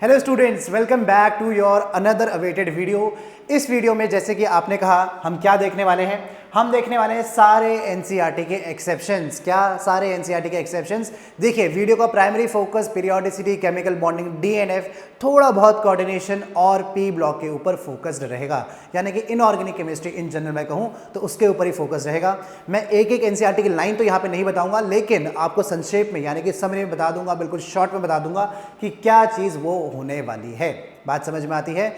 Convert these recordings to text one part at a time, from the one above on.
Hello students, welcome back to your another awaited video. इस video में जैसे कि आपने कहा, हम क्या देखने वाले हैं? हम देखने वाले हैं सारे एनसीईआरटी के एक्सेप्शंस। क्या सारे एनसीईआरटी के एक्सेप्शंस? देखिए, वीडियो का primary focus periodicity, chemical bonding, DNF, थोड़ा बहुत कोऑर्डिनेशन और पी ब्लॉक के ऊपर फोकस्ड रहेगा। यानी कि इनऑर्गेनिक केमिस्ट्री इन जनरल मैं कहूं तो उसके ऊपर ही फोकस रहेगा। मैं एक एक एनसीईआरटी की लाइन तो यहां पे नहीं बताऊंगा, लेकिन आपको संक्षेप में यानी कि समरी में बता दूंगा, बिल्कुल शॉर्ट में बता दूंगा कि क्या चीज वो होने वाली है। बात समझ में आती है?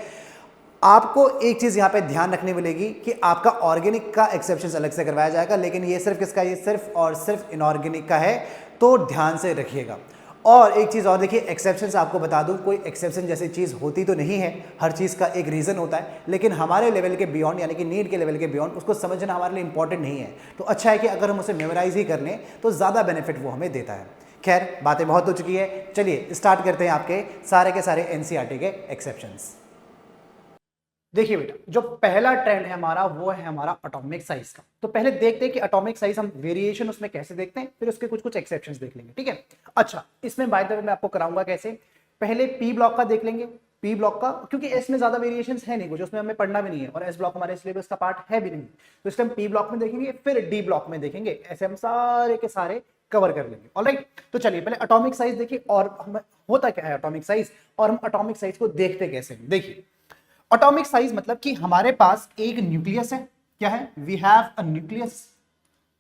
आपको एक चीज यहां पे ध्यान रखनी मिलेगी कि आपका ऑर्गेनिक का एक्सेप्शन अलग से करवाया जाएगा, लेकिन ये सिर्फ किसका? ये सिर्फ और सिर्फ इनऑर्गेनिक का है, तो ध्यान से रखिएगा। और एक चीज और देखिए, एक्सेप्शन आपको बता दूं, कोई एक्सेप्शन जैसी चीज होती तो नहीं है। हर चीज का एक रीजन होता है, लेकिन हमारे लेवल के बियॉन्ड यानी कि नीड के लेवल के बियॉन्ड उसको समझना हमारे लिए इंपॉर्टेंट नहीं है। तो अच्छा है कि अगर हम उसे मेमोराइज ही कर लें तो ज्यादा बेनिफिट वो हमें देता है। खैर, बातें बहुत हो चुकी है, चलिए स्टार्ट करते हैं आपके सारे एनसीईआरटी के एक्सेप्शंस। देखिए बेटा, जो पहला ट्रेंड है हमारा वो है हमारा एटॉमिक साइज का। तो पहले देखते हैं कि एटॉमिक साइज हम वेरिएशन उसमें कैसे देखते हैं, फिर उसके कुछ कुछ एक्सेप्शंस देख लेंगे, ठीक है? अच्छा, इसमें बाय द वे मैं आपको कराऊंगा कैसे। पहले पी ब्लॉक का देख लेंगे। पी ब्लॉक का, क्योंकि एस में ज्यादा वेरिएशंस है नहीं कुछ, उसमें हमें पढ़ना भी नहीं है, और एस ब्लॉक हमारे सिलेबस का पार्ट है भी नहीं, तो इसलिए हम पी ब्लॉक में देखेंगे, फिर डी ब्लॉक में देखेंगे। ऐसे हम सारे के सारे कवर कर लेंगे। ऑलराइट, तो चलिए पहले एटॉमिक साइज देखिए, और हम होता क्या है एटॉमिक साइज, और हम एटॉमिक साइज को देखते कैसे। देखिए, एटॉमिक साइज मतलब कि हमारे पास एक न्यूक्लियस है। क्या है? We have a nucleus.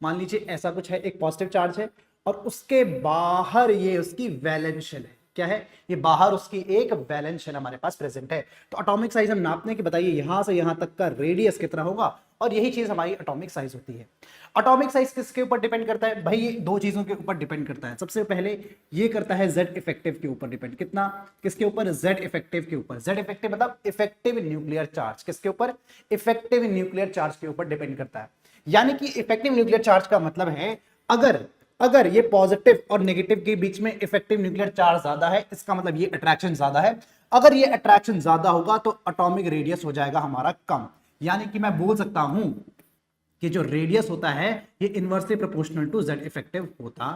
मान लीजिए ऐसा कुछ है, एक पॉजिटिव चार्ज है, और उसके बाहर ये उसकी वैलेंस शेल है। क्या है? ये बाहर उसकी एक वैलेंस शेल हमारे पास प्रेजेंट है। तो एटॉमिक साइज हम नापने की बताइए, यहां से यहां तक का रेडियस कितना होगा, और यही चीज हमारी एटॉमिक साइज होती है। एटॉमिक साइज किसके ऊपर डिपेंड करता है भाई? ये दो चीजों के ऊपर डिपेंड करता है। सबसे पहले ये करता है जेड इफेक्टिव के ऊपर डिपेंड। कितना? किसके ऊपर? जेड इफेक्टिव के ऊपर। जेड इफेक्टिव मतलब इफेक्टिव न्यूक्लियर चार्ज। किसके ऊपर? इफेक्टिव न्यूक्लियर चार्ज के ऊपर डिपेंड करता है। यानी कि इफेक्टिव न्यूक्लियर चार्ज का मतलब है, अगर अगर ये पॉजिटिव और नेगेटिव के बीच में इफेक्टिव न्यूक्लियर चार्ज ज्यादा है, इसका मतलब ये अट्रैक्शन ज्यादा है। अगर ये अट्रैक्शन ज्यादा होगा तो एटॉमिक रेडियस हो जाएगा हमारा कम। यानी कि मैं बोल सकता हूं कि जो रेडियस होता है ये inversely proportional to Z effective होता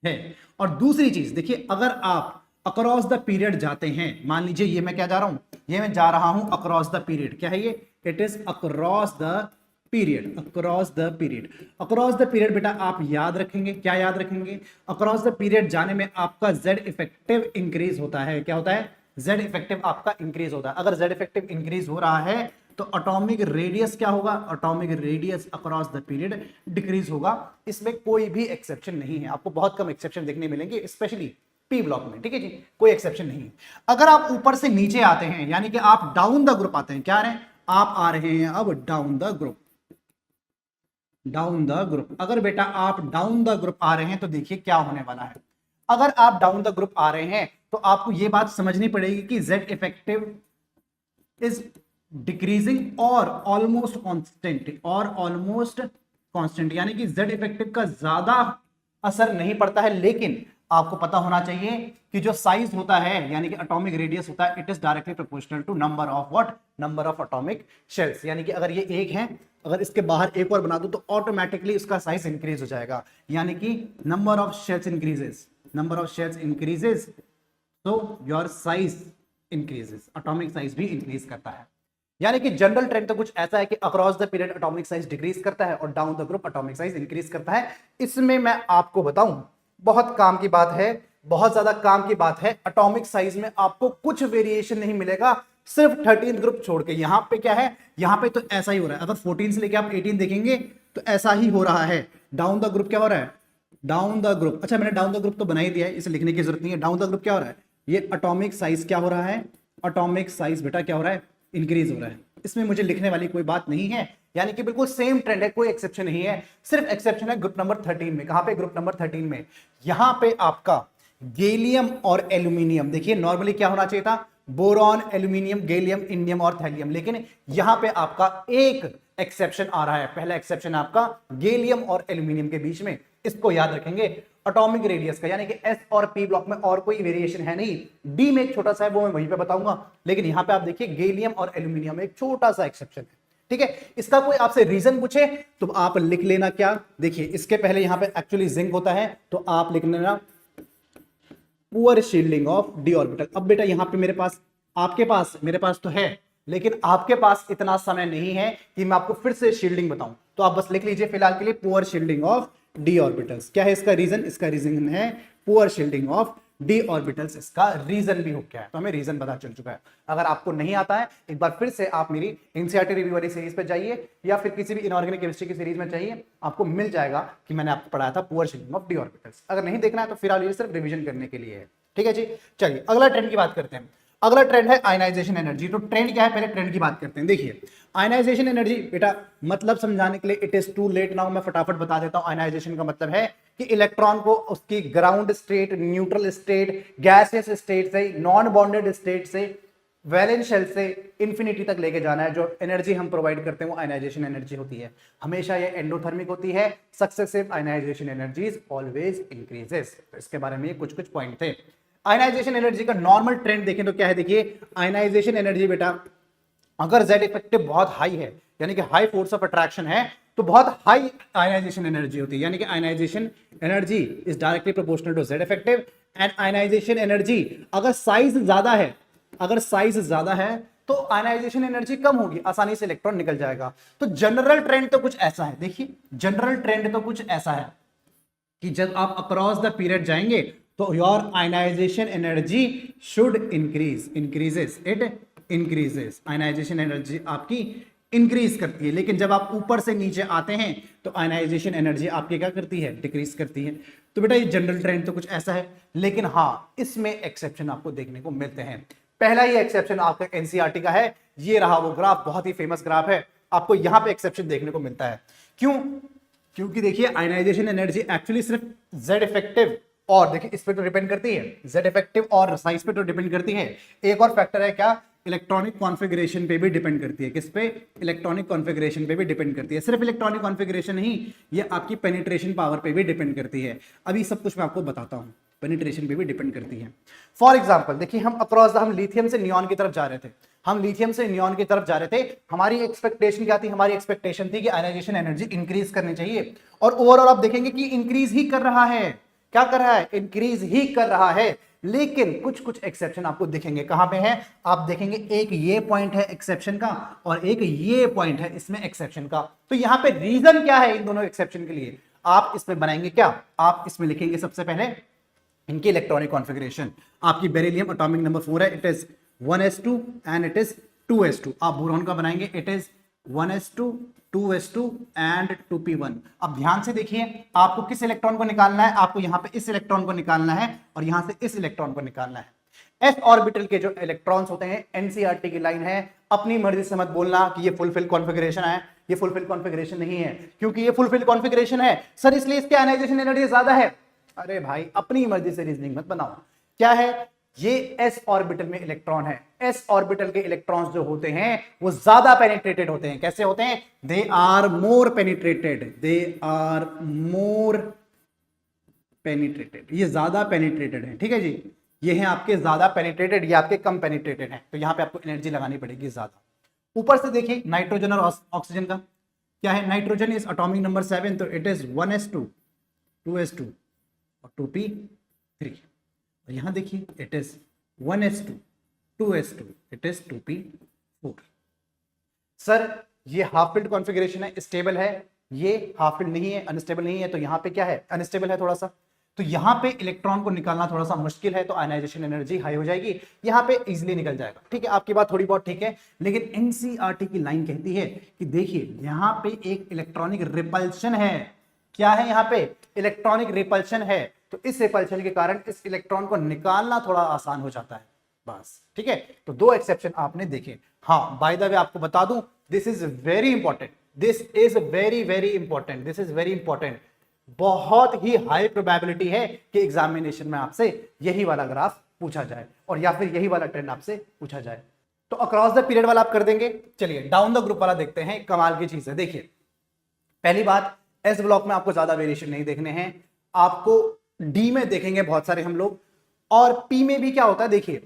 है। और दूसरी चीज देखिए, अगर आप अक्रॉस द पीरियड जाते हैं, मान लीजिए ये मैं क्या जा रहा हूं, ये मैं जा रहा हूं अक्रॉस द पीरियड। क्या है ये? It is across the period. Across the period, across the period बेटा आप याद रखेंगे। क्या याद रखेंगे? अक्रॉस द पीरियड जाने में आपका जेड इफेक्टिव इंक्रीज होता है। क्या होता है? जेड इफेक्टिव आपका इंक्रीज होता है। अगर जेड इफेक्टिव इंक्रीज हो रहा है तो एटॉमिक रेडियस क्या होगा? Atomic radius across the period decrease होगा। इसमें कोई भी एक्सेप्शन नहीं है, आपको बहुत कम एक्सेप्शन देखने मिलेंगे, स्पेशली पी ब्लॉक में। ठीक है जी, कोई एक्सेप्शन नहीं है। अगर आप ऊपर से नीचे आते हैं, यानी कि आप डाउन द ग्रुप आते हैं, क्या आ रहे हैं? आप आ रहे हैं अब down the group. Down the group, अगर बेटा आप डाउन द ग्रुप आ रहे हैं तो देखिए क्या होने वाला है। अगर आप डाउन द ग्रुप आ रहे हैं तो आपको यह बात समझनी पड़ेगी कि जेड इफेक्टिव इज डिक्रीजिंग और ऑलमोस्ट कांस्टेंट, और ऑलमोस्ट कांस्टेंट, यानी कि जेड इफेक्टिव का ज्यादा असर नहीं पड़ता है। लेकिन आपको पता होना चाहिए कि जो साइज होता है यानी कि एटॉमिक रेडियस होता है, it is directly proportional to number of what? Number of atomic shells. यानी कि अगर ये एक है, अगर इसके बाहर एक और बना दूं तो ऑटोमेटिकली इसका साइज इंक्रीज हो जाएगा। यानी कि number of shells increases, number of shells increases, तो your size increases, atomic size भी इंक्रीज करता है। यानी कि जनरल ट्रेंड तो कुछ ऐसा है कि across the period atomic size decrease करता है और down the group atomic size increase करता है। इसमें मैं आपको बताऊं, बहुत काम की बात है, बहुत ज्यादा काम की बात है। एटॉमिक साइज में आपको कुछ वेरिएशन नहीं मिलेगा, सिर्फ 13 ग्रुप छोड़ के। यहां पे क्या है? यहां पे तो ऐसा ही हो रहा है। अगर 14 से लेके आप 18 देखेंगे तो ऐसा ही हो रहा है। डाउन द ग्रुप क्या हो रहा है? डाउन द ग्रुप, अच्छा मैंने डाउन द ग्रुप तो बना ही दिया है, इसे लिखने की जरूरत नहीं है। डाउन द ग्रुप क्या हो रहा है? ये एटॉमिक साइज क्या हो रहा है? एटॉमिक साइज बेटा क्या हो रहा है? इंक्रीज हो रहा है। इसमें मुझे लिखने वाली कोई बात नहीं है, यानी कि बिल्कुल सेम ट्रेंड है, कोई एक्सेप्शन नहीं है। सिर्फ एक्सेप्शन है ग्रुप नंबर 13 में। कहां पे? ग्रुप नंबर 13 में। यहां पे आपका गैलियम और एल्यूमिनियम, देखिए नॉर्मली क्या होना चाहिए था? बोरॉन, एल्यूमिनियम, गैलियम, इंडियम और थैलियम, लेकिन यहां पे आपका एक एक्सेप्शन आ रहा है। पहला एक्सेप्शन आपका गैलियम और एल्यूमिनियम के बीच में, इसको याद रखेंगे। एटॉमिक रेडियस का, यानी कि एस और पी ब्लॉक में और कोई वेरिएशन है नहीं। डी में एक छोटा सा है, वो मैं वहीं पे बताऊंगा, लेकिन यहां पे आप देखिए गैलियम और एल्यूमिनियम में एक छोटा सा एक्सेप्शन है। ठीक है, इसका कोई आपसे रीजन पूछे तो आप लिख लेना क्या? देखिए, इसके पहले यहां पे एक्चुअली जिंक होता है, तो आप लिख लेना poor shielding of D orbital. अब बेटा यहां पे मेरे पास, आपके पास, मेरे पास तो है, लेकिन आपके पास इतना समय नहीं है कि मैं आपको फिर से शील्डिंग बताऊं, तो आप बस लिख लीजिए फिलहाल के लिए poor shielding of D orbitals. क्या है इसका रीजन? इसका रीजन है poor shielding of D orbitals. इसका रीजन भी हो क्या है, तो हमें रीजन पता चल चुका है। अगर आपको नहीं आता है, एक बार फिर से आप मेरी एनसीईआरटी रिव्यू वाली सीरीज पे जाइए या फिर किसी भी इनऑर्गेनिक केमिस्ट्री की सीरीज में चाहिए, आपको मिल जाएगा कि मैंने आपको पढ़ाया था poor shielding of D orbitals. अगर नहीं देखना है तो फिलहाल ये सिर्फ रिवीजन करने के लिए है, ठीक है जी। चलिए अगला ट्रेंड की बात करते हैं। अगला ट्रेंड है आयनाइजेशन एनर्जी। तो ट्रेंड क्या है, पहले ट्रेंड की बात करते हैं। देखिए आयनाइजेशन एनर्जी बेटा मतलब समझाने के लिए it is too late now, मैं फटाफट बता देता हूं। आयनाइजेशन का मतलब है कि इलेक्ट्रॉन को उसकी ground state, neutral state, gaseous state से, नॉन बॉन्डेड स्टेट से, वैलेंस शेल से इंफिनिटी तक लेके जाना है। जो एनर्जी हम प्रोवाइड करते हैं वो आयनाइजेशन एनर्जी होती है। हमेशा ये एंडोथर्मिक होती है। Successive ionisation energies always increases. तो इसके बारे में कुछ कुछ पॉइंट थे। आयनाइजेशन एनर्जी का नॉर्मल ट्रेंड देखें तो क्या है, देखिए आयनाइजेशन एनर्जी बेटा अगर Z इफेक्टिव बहुत हाई है, यानी कि हाई फोर्स ऑफ अट्रैक्शन है, तो बहुत हाई आयनाइजेशन एनर्जी होती है। यानी कि ionisation energy is directly proportional to Z effective. And ionisation energy अगर साइज ज्यादा है, अगर साइज ज्यादा है तो आयनाइजेशन एनर्जी कम होगी, आसानी से इलेक्ट्रॉन निकल जाएगा। तो जनरल ट्रेंड तो कुछ ऐसा है, देखिए जनरल ट्रेंड तो कुछ ऐसा है कि जब आप अक्रॉस द पीरियड जाएंगे तो your ionisation energy should increase, increases, it increases. Ionisation energy आपकी इंक्रीज करती है। लेकिन जब आप ऊपर से नीचे आते हैं तो आयनाइजेशन एनर्जी आपकी क्या करती है, डिक्रीज करती है। तो बेटा ये जनरल ट्रेंड तो कुछ ऐसा है, लेकिन हाँ इसमें एक्सेप्शन आपको देखने को मिलते हैं। पहला ही एक्सेप्शन आपका एनसीईआरटी का है, ये रहा वो ग्राफ, बहुत ही फेमस ग्राफ है। आपको यहां पे एक्सेप्शन देखने को मिलता है। क्यों? क्योंकि देखिए आयनाइजेशन एनर्जी एक्चुअली सिर्फ Z इफेक्टिव और देखिए इस पे तो डिपेंड करती है, Z इफेक्टिव और साइज पे तो डिपेंड करती है। एक और फैक्टर है क्या, इलेक्ट्रॉनिक कॉन्फ़िगरेशन पे भी डिपेंड करती है। किस पे? इलेक्ट्रॉनिक कॉन्फ़िगरेशन पे भी डिपेंड करती है। सिर्फ इलेक्ट्रॉनिक कॉन्फ़िगरेशन नहीं, ये आपकी पेनिट्रेशन पावर पे भी डिपेंड करती है। अभी सब कुछ मैं आपको बताता हूं, पेनिट्रेशन पे भी डिपेंड करती है। फॉर एग्जांपल देखिए हम अक्रॉस द, हम लिथियम से नियॉन की तरफ जा रहे थे, हम लिथियम से नियॉन की तरफ जा रहे थे। हमारी एक्सपेक्टेशन क्या थी? हमारी एक्सपेक्टेशन थी कि आयनाइजेशन एनर्जी इंक्रीज करनी चाहिए, और ओवरऑल आप देखेंगे कि इंक्रीज ही कर रहा है। क्या कर रहा है? इंक्रीज ही कर रहा है। लेकिन कुछ कुछ एक्सेप्शन आपको दिखेंगे। कहां पे है? आप देखेंगे एक ये पॉइंट है एक्सेप्शन का और एक ये पॉइंट है इसमें एक्सेप्शन का। तो यहां पे रीजन क्या है इन दोनों एक्सेप्शन के लिए? आप इसमें बनाएंगे क्या, आप इसमें लिखेंगे सबसे पहले इनकी इलेक्ट्रॉनिक कॉन्फ़िगरेशन। आपकी बेरिलियम एटॉमिक नंबर 4 है, it is 1s2 and it is 2s2। आप बोरॉन का बनाएंगे, it is 1s2 2s2 and 2p1। अब ध्यान से देखिए आपको किस इलेक्ट्रॉन को निकालना है, आपको यहां पे इस इलेक्ट्रॉन को निकालना है और यहां से इस इलेक्ट्रॉन को निकालना है। s ऑर्बिटल के जो इलेक्ट्रॉन्स होते हैं, एनसीईआरटी की लाइन है, अपनी मर्जी से मत बोलना कि ये फुलफिल कॉन्फ़िगरेशन है, ये फुलफिल कॉन्फ़िगरेशन नहीं है। क्योंकि ये फुलफिल कॉन्फ़िगरेशन है सर इसलिए इसकी आयनाइजेशन एनर्जी ज्यादा है। अरे भाई अपनी मर्जी से रीजनिंग मत बनाओ। क्या है? ये s ऑर्बिटल में इलेक्ट्रॉन है। s ऑर्बिटल के इलेक्ट्रॉन्स जो होते हैं वो ज्यादा पेनिट्रेटेड होते हैं। कैसे होते हैं? They are more penetrated, they are more penetrated. ये ज्यादा पेनिट्रेटेड है, ठीक है जी। ये हैं आपके ज्यादा पेनिट्रेटेड, ये आपके कम पेनिट्रेटेड हैं। तो यहां पे आपको एनर्जी लगानी पड़ेगी ज्यादा। ऊपर से देखिए नाइट्रोजन और ऑक्सीजन का क्या है। नाइट्रोजन इज एटॉमिक नंबर 7, तो इट इज 1s2 2s2 और 2p3। और यहां देखिए it is 1s2 2s2, it is 2p4। Sir ये हाफ फिल्ड कॉन्फ़िगरेशन है, स्टेबल है, ये हाफ फिल्ड नहीं है, अनस्टेबल नहीं है। तो यहां पे क्या है? अनस्टेबल है थोड़ा सा। तो यहां पे इलेक्ट्रॉन को निकालना थोड़ा सा मुश्किल है, तो आयनाइजेशन एनर्जी हाई हो जाएगी। यहां पे इजीली निकल जाएगा, ठीक है। आपकी बात थोड़ी बहुत ठीक है, लेकिन एनसीईआरटी की लाइन कहती है कि देखिए यहां पे एक इलेक्ट्रॉनिक रिपल्शन है। क्या है? यहां पे इलेक्ट्रॉनिक रिपल्शन है। तो इस रिपल्शन के कारण इस इलेक्ट्रॉन को निकालना थोड़ा आसान हो जाता है, बस, ठीक है। तो दो एक्सेप्शन आपने देखे। हाँ बाय द वे आपको बता दूं, this is very important, this is very very important, this is very important. बहुत ही हाई प्रोबेबिलिटी है कि एग्जामिनेशन में आपसे यही वाला ग्राफ पूछा जाए और या फिर यही वाला ट्रेंड आपसे पूछा जाए। तो अक्रॉस द पीरियड वाला आप कर देंगे। चलिए डाउन द ग्रुप वाला देखते हैं, कमाल की चीज है। देखिए पहली बात, एस ब्लॉक में आपको ज्यादा वेरिएशन नहीं देखने हैं, आपको डी में देखेंगे बहुत सारे हम लोग, और पी में भी क्या होता है देखिए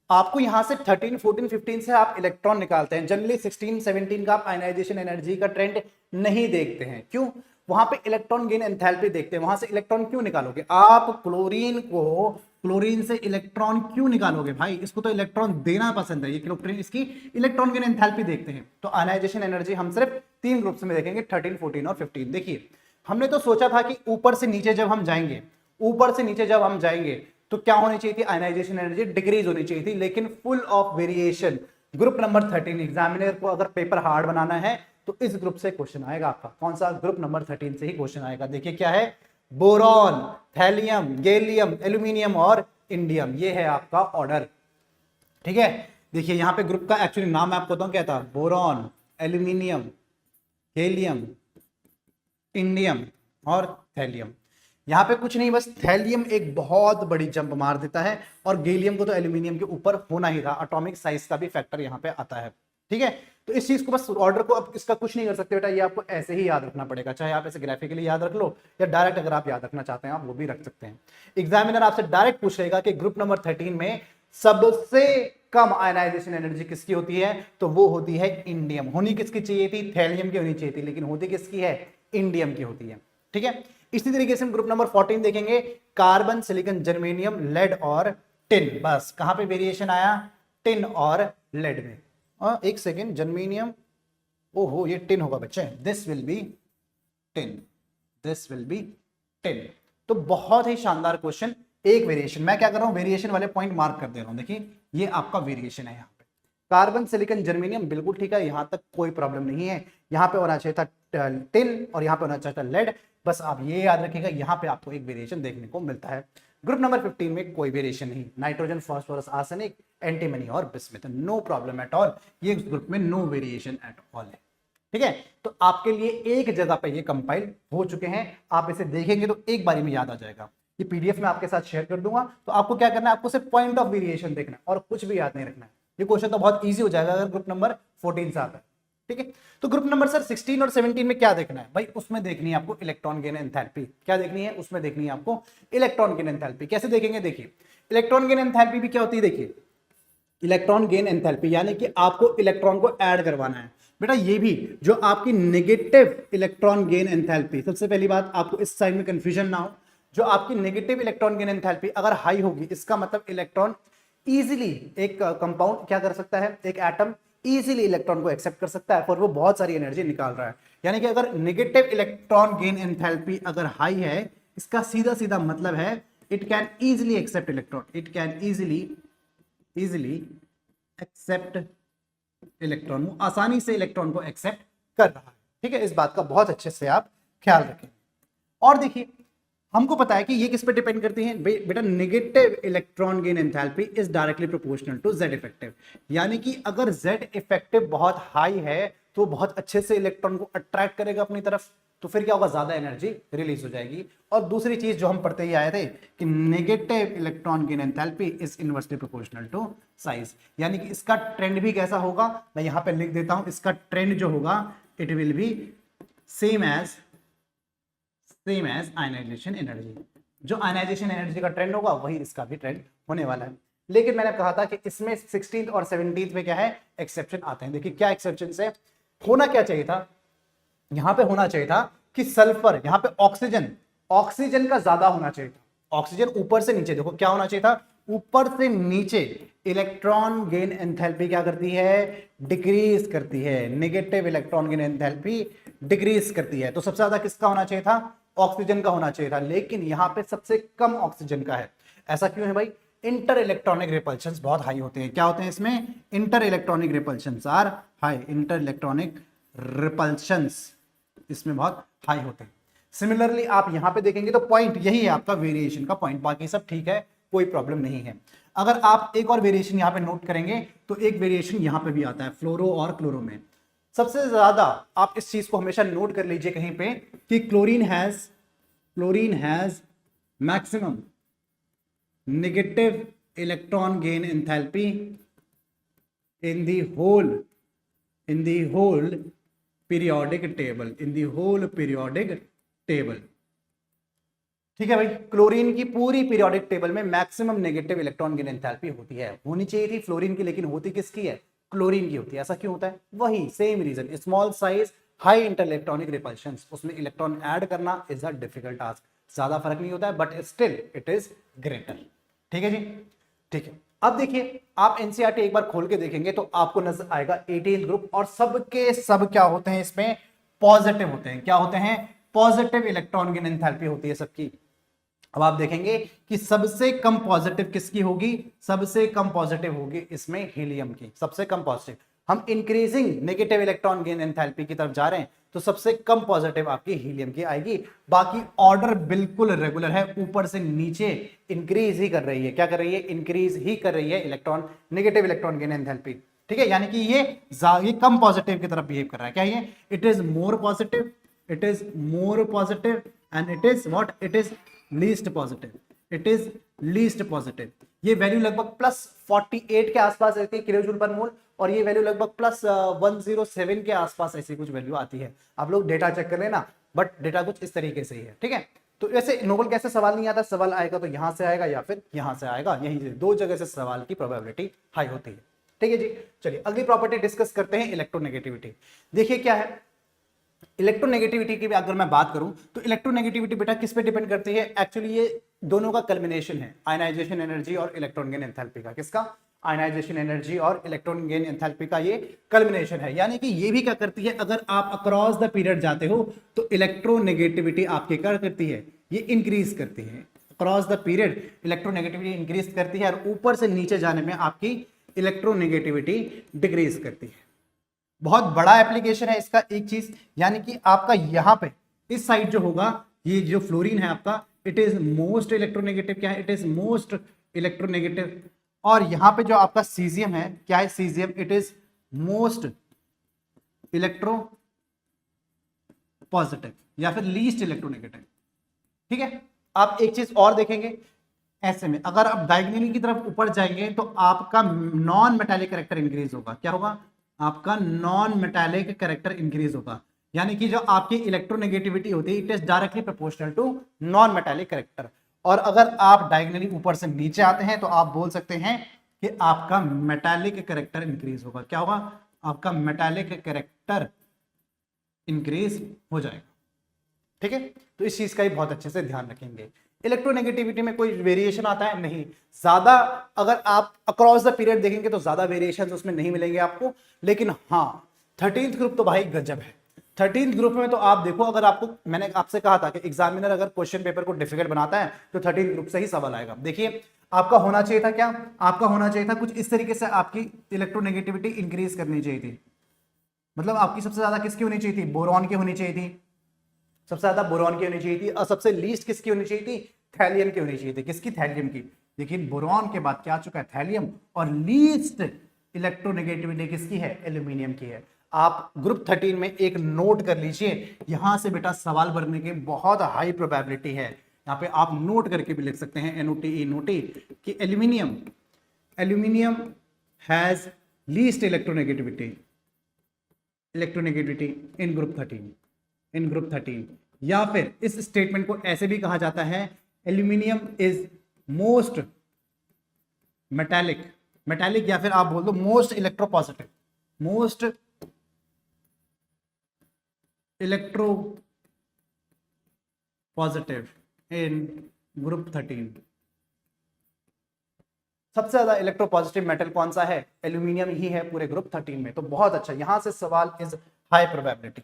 आपको यहां से 13 14 15 से आप इलेक्ट्रॉन निकालते हैं। जनरली 16 17 का आप आयनाइजेशन एनर्जी का ट्रेंड नहीं देखते हैं। क्यों? वहां पे इलेक्ट्रॉन गेन एंथैल्पी देखते हैं। वहां से इलेक्ट्रॉन क्यों निकालोगे? आप क्लोरीन को क्लोरीन से इलेक्ट्रॉन क्यों निकालोगे भाई, इसको तो इलेक्ट्रॉन देना पसंद है, ये क्लोरीन इसकी इलेक्ट्रॉन गेन एंथैल्पी देखते हैं। तो आयनाइजेशन एनर्जी हम सिर्फ 3 ग्रुप्स में देखेंगे, 13, 14 और 15। देखिए हमने तो सोचा था कि ऊपर से नीचे जब हम जाएंगे, ऊपर से नीचे जब हम जाएंगे तो क्या होनी चाहिए थी, आयनाइजेशन एनर्जी डिक्रीज होनी चाहिए थी, लेकिन full of variation. Group number 13 examiner को अगर पेपर हार्ड बनाना है तो इस ग्रुप से क्वेश्चन आएगा आपका। कौन सा, ग्रुप नंबर 13 से ही क्वेश्चन आएगा। देखिए क्या है, बोरॉन, थैलियम, गैलियम, एल्यूमिनियम और इंडियम, ये है आपका ऑर्डर। ठीक है, देखिए यहां पे ग्रुप का एक्चुअली नाम मैं आपको बताऊं क्या था, बोरॉन, एल्यूमिनियम, गैलियम, इंडियम और थैलियम। यहां पे कुछ नहीं, बस थैलियम एक बहुत बड़ी जंप मार देता है और गैलियम को तो एल्यूमिनियम के ऊपर होना ही था, एटॉमिक साइज का भी फैक्टर यहां पे आता है। ठीक है, तो इस चीज को बस ऑर्डर को अब इसका कुछ नहीं कर सकते बेटा, ये आपको ऐसे ही याद रखना पड़ेगा, चाहे आप ऐसे ग्राफिकली याद रख लो या डायरेक्ट अगर आप याद रखना चाहते हैं आप वो भी रख सकते हैं। एग्जामिनर आपसे डायरेक्ट पूछेगा कि ग्रुप नंबर 13 में सबसे कम आयनाइजेशन एनर्जी किसकी होती है, तो वो होती है इंडियम। होनी किसकी चाहिए थी, थैलियम की होनी चाहिए थी, लेकिन होती किसकी है, इंडियम की होती है। ठीक है, इसी तरीके से हम ग्रुप नंबर 14 देखेंगे, कार्बन, सिलिकॉन, जर्मेनियम, लेड और टिन। बस कहां पे वेरिएशन आया, टिन और लेड में। एक सेकेंड, जर्मेनियम, ओहो ये टिन होगा बच्चे, this will be tin, this will be tin. तो बहुत ही शानदार क्वेश्चन, एक वेरिएशन, मैं क्या कर रहा हूं, वेरिएशन वाले पॉइंट मार्क कर दे रहा हूं। देखिए ये आपका वेरिएशन है, यहाँ पे कार्बन, सिलिकॉन, जर्मेनियम बिल्कुल ठीक है, यहां तक कोई प्रॉब्लम नहीं है। यहां पे होना चाहिए था टिन और यहां पे होना चाहिए था लेड। बस आप ये याद रखिएगा, यहां पे आपको एक वेरिएशन देखने को मिलता है। ग्रुप नंबर 15 में कोई वेरिएशन नहीं, नाइट्रोजन, फास्फोरस, आर्सेनिक, एंटीमनी और bismuth, no problem at all, ये ग्रुप में नो वेरिएशन एट ऑल है। ठीक है, तो आपके लिए एक जगह पे ये कंपाइल हो चुके हैं, आप इसे देखेंगे तो एक बारी में याद आ जाएगा। ये पीडीएफ में आपके साथ शेयर कर दूंगा, तो आपको क्या करना है, आपको सिर्फ पॉइंट ऑफ वेरिएशन देखना है और कुछ भी याद नहीं रखना है। ये क्वेश्चन तो बहुत इजी हो जाएगा अगर ग्रुप नंबर 14 से आता है। ठीक है, तो ग्रुप नंबर सर 16 और 17 में क्या देखना है भाई, उसमें देखनी है आपको इलेक्ट्रॉन गेन एंथैल्पी। क्या देखनी है, उसमें देखनी है आपको इलेक्ट्रॉन गेन एंथैल्पी। कैसे देखेंगे, देखिए इलेक्ट्रॉन गेन एंथैल्पी भी क्या होती है, देखिए इलेक्ट्रॉन गेन एंथैल्पी यानी कि आपको इलेक्ट्रॉन को ऐड करवाना है बेटा। ये भी जो आपकी नेगेटिव इलेक्ट्रॉन गेन एंथैल्पी, सबसे पहली बात आपको इस साइड में कंफ्यूजन ना हो, जो आपकी नेगेटिव इलेक्ट्रॉन गेन एंथैल्पी अगर हाई होगी, इसका मतलब इलेक्ट्रॉन इजीली, एक कंपाउंड क्या कर सकता है, एक एटम इजीली इलेक्ट्रॉन को एक्सेप्ट कर सकता है और वो बहुत सारी एनर्जी निकाल रहा है। यानी कि अगर नेगेटिव इलेक्ट्रॉन गेन एंथैल्पी अगर हाई है, इसका सीधा सीधा मतलब है it can easily accept electron, it can easily accept electron, वो आसानी से इलेक्ट्रॉन को एक्सेप्ट कर रहा है। ठीक है, इस बात का बहुत अच्छे से आप ख्याल रखें। और देखिए हमको पता है कि ये किस पे डिपेंड करती है बेटा, negative electron gain enthalpy is directly proportional to Z effective. यानी कि अगर जेड इफेक्टिव बहुत हाई है तो बहुत अच्छे से इलेक्ट्रॉन को अट्रैक्ट करेगा अपनी तरफ, तो फिर क्या होगा, ज्यादा एनर्जी रिलीज हो जाएगी। और दूसरी चीज जो हम पढ़ते ही आए थे कि negative electron gain enthalpy is inversely proportional to size. यानी कि इसका ट्रेंड भी कैसा होगा, मैं यहां पे लिख देता हूं, इसका ट्रेंड जो होगा it will be same as ionisation energy. जो आयनाइजेशन एनर्जी का ट्रेंड होगा वही इसका भी ट्रेंड होने वाला है। लेकिन मैंने कहा था कि इसमें 16th और 17th में क्या है, एक्सेप्शन आते हैं। देखिए क्या एक्सेप्शन है, होना क्या चाहिए था, यहां पे होना चाहिए था कि सल्फर, यहां पे ऑक्सीजन का ज्यादा होना चाहिए था। ऑक्सीजन ऊपर से नीचे, देखो क्या होना चाहिए था, ऊपर से नीचे इलेक्ट्रॉन गेन एंथैल्पी क्या करती है, डिक्रीज करती है। Negative electron gain enthalpy decrease करती है, तो सबसे ज्यादा किसका होना चाहिए था, ऑक्सीजन का होना चाहिए था, लेकिन यहां पे सबसे कम ऑक्सीजन का है। ऐसा क्यों है भाई, इंटर इलेक्ट्रॉनिक रिपल्शंस बहुत हाई होते हैं। क्या होते हैं इसमें, inter electronic repulsions are high, inter electronic repulsions इसमें बहुत हाई होते हैं। सिमिलरली आप यहां पे देखेंगे तो पॉइंट यही है आपका वेरिएशन का पॉइंट, बाकी सब ठीक है, कोई प्रॉब्लम नहीं है। अगर आप एक और वेरिएशन यहां पे नोट करेंगे तो एक वेरिएशन यहां पे भी आता है फ्लोरो और क्लोरो में। सबसे ज्यादा आप इस चीज को हमेशा नोट कर लीजिए कहीं पे कि chlorine has maximum negative electron gain enthalpy in the whole periodic table. ठीक है भाई, क्लोरीन की पूरी पीरियोडिक टेबल में maximum negative electron gain enthalpy होती है। होनी चाहिए थी फ्लोरीन की, लेकिन होती किसकी है, क्लोरीन की होती है। ऐसा क्यों होता है, वही same reason, small size high inter electronic repulsions, उसमें इलेक्ट्रॉन ऐड करना इज अ डिफिकल्ट टास्क। ज्यादा फर्क नहीं होता है but still it is greater. ठीक है जी, ठीक है। अब देखिए आप एनसीईआरटी एक बार खोल के देखेंगे तो आपको नजर आएगा 18th ग्रुप, और सबके सब क्या होते हैं इसमें, पॉजिटिव होते हैं। क्या होते हैं, पॉजिटिव इलेक्ट्रॉन गेन एंथैल्पी होती है सबकी। अब आप देखेंगे कि सबसे कम पॉजिटिव किसकी होगी, सबसे कम पॉजिटिव होगी इसमें हीलियम की, सबसे कम पॉजिटिव। हम increasing negative electron gain enthalpy की तरफ जा रहे हैं तो सबसे कम पॉजिटिव आपकी हीलियम की आएगी। बाकी ऑर्डर बिल्कुल रेगुलर है, ऊपर से नीचे इंक्रीज ही कर रही है। क्या कर रही है, इंक्रीज ही कर रही है electron, negative electron gain enthalpy. ठीक है, यानी कि ये कम पॉजिटिव की तरफ बिहेव कर रहा है। क्या ये, it is more positive, it is more positive and it is what, it is least positive, it is least positive. ये वैल्यू लगभग +48 के आसपास रहती है किलो जूल पर मोल, और ये वैल्यू लगभग +107 के आसपास ऐसी कुछ वैल्यू आती है। आप लोग डेटा चेक कर लेना, बट डेटा कुछ इस तरीके से ही है। ठीक है, तो ऐसे नोबल कैसे सवाल नहीं आता, सवाल आएगा तो यहां से आएगा या फिर यहां से आएगा, यहीं से दो जगह से सवाल की प्रोबेबिलिटी हाई होती है। ठीक है जी, चलिए अगली प्रॉपर्टी डिस्कस करते हैं, इलेक्ट्रोनेगेटिविटी। देखिए क्या है इलेक्ट्रोनेगेटिविटी की, अगर मैं बात करूं तो इलेक्ट्रोनेगेटिविटी बेटा किस पे डिपेंड करती है, एक्चुअली ये दोनों का कल्मिनेशन है, आयनाइजेशन एनर्जी और इलेक्ट्रॉन गेन एंथैल्पी का। किसका, आयनाइजेशन एनर्जी और इलेक्ट्रॉन गेन एंथैल्पी का ये कल्मिनेशन है। यानी कि ये भी क्या करती है, अगर आप अक्रॉस द पीरियड जाते हो तो इलेक्ट्रोनेगेटिविटी आपकी क्या करती है, ये इंक्रीज करती है। Across the period electronegativity increase करती है, और ऊपर से नीचे जाने में आपकी इलेक्ट्रोनेगेटिविटी डिक्रीज करती है। बहुत बड़ा एप्लीकेशन है इसका एक चीज, यानी कि आपका यहां पे इस साइड जो होगा, ये जो फ्लोरीन है आपका, इट इज मोस्ट इलेक्ट्रोनेगेटिव। क्या है, इट इज मोस्ट इलेक्ट्रोनेगेटिव। और यहां पे जो आपका सीजियम है, क्या है caesium, it is most electro positive या फिर लीस्ट इलेक्ट्रोनेगेटिव। ठीक है, आप एक चीज और देखेंगे, ऐसे में अगर आप डायगोनली की तरफ ऊपर जाएंगे तो आपका नॉन मेटालिक कैरेक्टर इंक्रीज होगा। क्या होगा, आपका नॉन मेटालिक कैरेक्टर इंक्रीज होगा। यानी कि जो आपकी इलेक्ट्रोनेगेटिविटी होती है, it is directly proportional to non metallic character. और अगर आप डायगोनली ऊपर से नीचे आते हैं तो आप बोल सकते हैं कि आपका मेटालिक कैरेक्टर इंक्रीज होगा। क्या होगा, आपका मेटालिक कैरेक्टर इंक्रीज हो जाएगा। ठीक है, तो इस चीज का ही बहुत अच्छे से ध्यान रखेंगे। इलेक्ट्रोनेगेटिविटी में कोई वेरिएशन आता है नहीं, ज्यादा अगर आप अक्रॉस द पीरियड देखेंगे तो ज्यादा वेरिएशन उसमें नहीं मिलेंगे आपको। लेकिन हाँ 13th ग्रुप तो भाई गजब है। 13th ग्रुप में तो आप देखो, अगर आपको, मैंने आपसे कहा था कि एग्जामिनर अगर क्वेश्चन पेपर को डिफिकल्ट बनाता है तो 13th ग्रुप से ही सवाल आएगा। देखिए आपका होना चाहिए था क्या, आपका होना चाहिए था कुछ इस तरीके से, आपकी इलेक्ट्रोनेगेटिविटी इंक्रीज करनी चाहिए थी। मतलब आपकी सबसे ज्यादा किसकी होनी चाहिए थी, बोरॉन की होनी चाहिए थी, सबसे ज्यादा बोरॉन की होनी चाहिए थी, और सबसे लीस्ट किसकी होनी चाहिए थी, थैलियम की होनी चाहिए थी। किसकी, थैलियम की। लेकिन बोरॉन के बाद क्या आ चुका है, थैलियम, और लीस्ट इलेक्ट्रोनेगेटिविटी किसकी है, एल्यूमिनियम की है। आप ग्रुप 13 में एक नोट कर लीजिए, यहां से बेटा सवाल बनने की बहुत हाई प्रोबेबिलिटी है। यहाँ पे आप नोट करके भी लिख सकते हैं, NOTE नोटी, कि aluminium, aluminium has least electronegativity in group 13, in group 13। या फिर इस स्टेटमेंट को ऐसे भी कहा जाता है, aluminium is most metallic, metallic, या फिर आप बोल दो most electropositive, most electro positive in group 13। सबसे ज्यादा इलेक्ट्रोपॉजिटिव मेटल कौन सा है, एल्यूमिनियम ही है पूरे ग्रुप 13 में। तो बहुत अच्छा, यहां से सवाल इज हाई प्रोबेबिलिटी।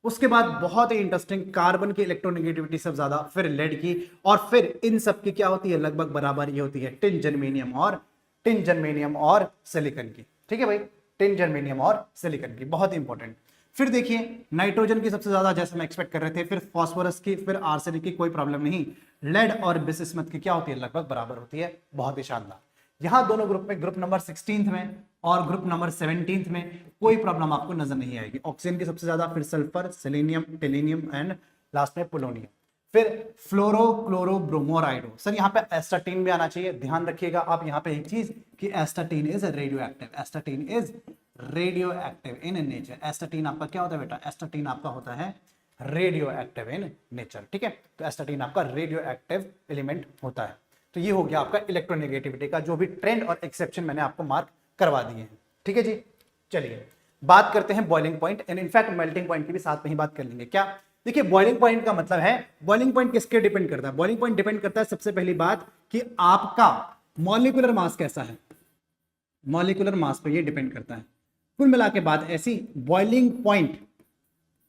उसके बाद बहुत ही इंटरेस्टिंग, कार्बन की इलेक्ट्रोनेगेटिविटी सब ज्यादा, फिर लेड की, और फिर इन सब की क्या होती है, लगभग बराबर ही होती है, टिन जर्मेनियम और सिलिकॉन की। ठीक है भाई, टिन जर्मेनियम और सिलिकॉन की, बहुत ही इंपॉर्टेंट। फिर देखिए नाइट्रोजन की सबसे ज्यादा, जैसे हम एक्सपेक्ट कर रहे थे, फिर फास्फोरस की, फिर आर्सेनिक की, कोई प्रॉब्लम नहीं। लेड और बिस्मथ की क्या होती है, लगभग बराबर होती है, बहुत ही शानदार। यहां दोनों ग्रुप में, ग्रुप नंबर 16 में और ग्रुप नंबर 17 में कोई प्रॉब्लम आपको नजर नहीं आएगी। ऑक्सीजन की सबसे ज्यादा, फिर सल्फर, सेलेनियम, टेलेनियम एंड लास्ट में पोलोनियम। फिर फ्लोरो क्लोरो ब्रोमोराइडो, सर यहाँ पे एस्टाटीन भी आना चाहिए। ध्यान रखिएगा आप यहाँ पे एक चीज कि astatine is radio active, astatine is radio active in nature. Astatine आपका क्या होता है बेटा, एस्टाटीन आपका होता है रेडियो एक्टिव इन नेचर। ठीक है, तो एस्टाटीन आपका रेडियो एक्टिव एलिमेंट होता है। तो ये हो गया आपका इलेक्ट्रोनेगेटिविटी का, जो भी ट्रेंड और एक्सेप्शन मैंने आपको मार्क करवा दिए हैं। ठीक है जी, चलिए बात करते हैं boiling point and in fact melting point की भी साथ में ही बात कर लेंगे। क्या, देखिए बॉइलिंग पॉइंट का मतलब है, बॉइलिंग पॉइंट किसके डिपेंड करता है, बॉइलिंग पॉइंट डिपेंड करता है सबसे पहली बात कि आपका मॉलिक्यूलर मास कैसा है, मॉलिक्यूलर मास पे ये डिपेंड करता है। कुल मिला के बात ऐसी, boiling point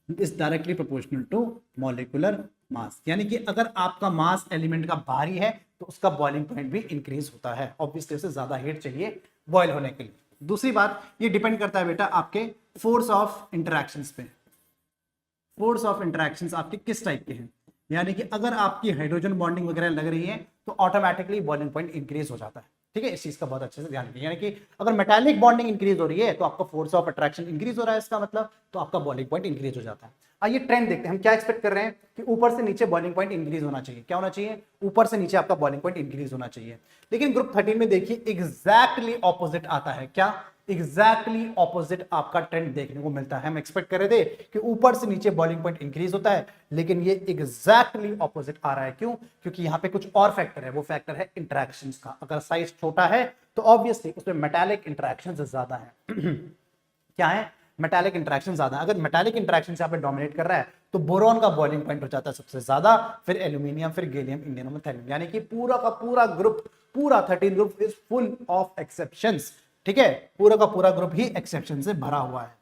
is directly proportional to molecular mass, यानी कि अगर आपका मास एलिमेंट का भारी है तो उसका बॉइलिंग पॉइंट भी इंक्रीज होता है, ऑब्वियसली उसे ज्यादा हीट चाहिए बॉयल होने के लिए। दूसरी बात, ये डिपेंड करता है बेटा आपके फोर्स ऑफ इंटरैक्शंस पे, फोर्स ऑफ इंटरैक्शंस आपके किस टाइप के हैं, यानी कि अगर आपकी हाइड्रोजन बॉन्डिंग वगैरह लग रही है तो ऑटोमेटिकली बॉइलिंग पॉइंट इंक्रीज हो जाता है, ठीक है। इस चीज का बहुत अच्छे से ध्यान रखिए, यानी कि अगर मेटालिक बॉन्डिंग इंक्रीज हो रही है तो आपका फोर्स ऑफ अट्रैक्शन इंक्रीज हो रहा है, इसका मतलब तो आपका बॉइलिंग पॉइंट इंक्रीज हो जाता है। आइए ट्रेंड देखते हैं, हम क्या एक्सपेक्ट कर रहे हैं कि ऊपर से नीचे बॉइलिंग पॉइंट इंक्रीज होना चाहिए, क्या होना चाहिए, ऊपर से नीचे आपका बॉइलिंग पॉइंट इंक्रीज होना चाहिए। लेकिन ग्रुप 13 में देखिए एग्जैक्टली ऑपोजिट आता है, क्या, एग्जैक्टली ऑपोजिट आपका ट्रेंड देखने को मिलता है। हम एक्सपेक्ट कर रहे थे कि ऊपर से नीचे बॉइलिंग पॉइंट इंक्रीज होता है, लेकिन ये एग्जैक्टली ऑपोजिट आ रहा है। क्यों? क्योंकि यहाँ पे कुछ और फैक्टर है, वो फैक्टर है इंटरैक्शंस का। अगर साइज छोटा है तो ऑब्वियसली उसमें मेटालिक इंटरैक्शंस ज्यादा है। क्या है? मेटालिक इंटरैक्शन ज्यादा है। अगर मेटालिक इंटरैक्शन यहाँ पे डोमिनेट कर रहा है तो बोरॉन का बॉइलिंग पॉइंट हो जाता है सबसे ज्यादा, फिर एल्यूमिनियम, फिर गैलियम, इंडियम और थैलियम, यानी कि पूरा का पूरा ग्रुप, पूरा 13 group is full of exceptions, ठीक है। पूरा का पूरा ग्रुप ही एक्सेप्शन से भरा हुआ है।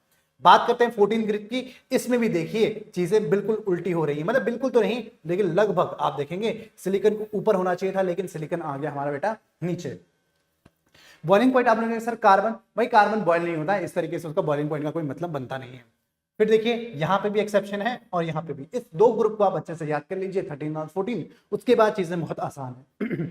बात करते हैं 14 ग्रुप की, इसमें भी देखिए चीजें बिल्कुल उल्टी हो रही है, मतलब बिल्कुल तो नहीं लेकिन लगभग। आप देखेंगे सिलिकॉन को ऊपर होना चाहिए था, लेकिन सिलिकॉन आ गया हमारा बेटा नीचे। बॉइलिंग पॉइंट आप लोगों सर कार्बन, भाई कार्बन बॉयल नहीं होता है, इस तरीके से उसका बॉइलिंग पॉइंट का कोई मतलब बनता नहीं है। फिर देखिए यहां पे भी एक्सेप्शन है और यहां पे भी। इस दो ग्रुप को आप अच्छे से याद कर लीजिए, 13 और 14। उसके बाद चीजें बहुत आसान है।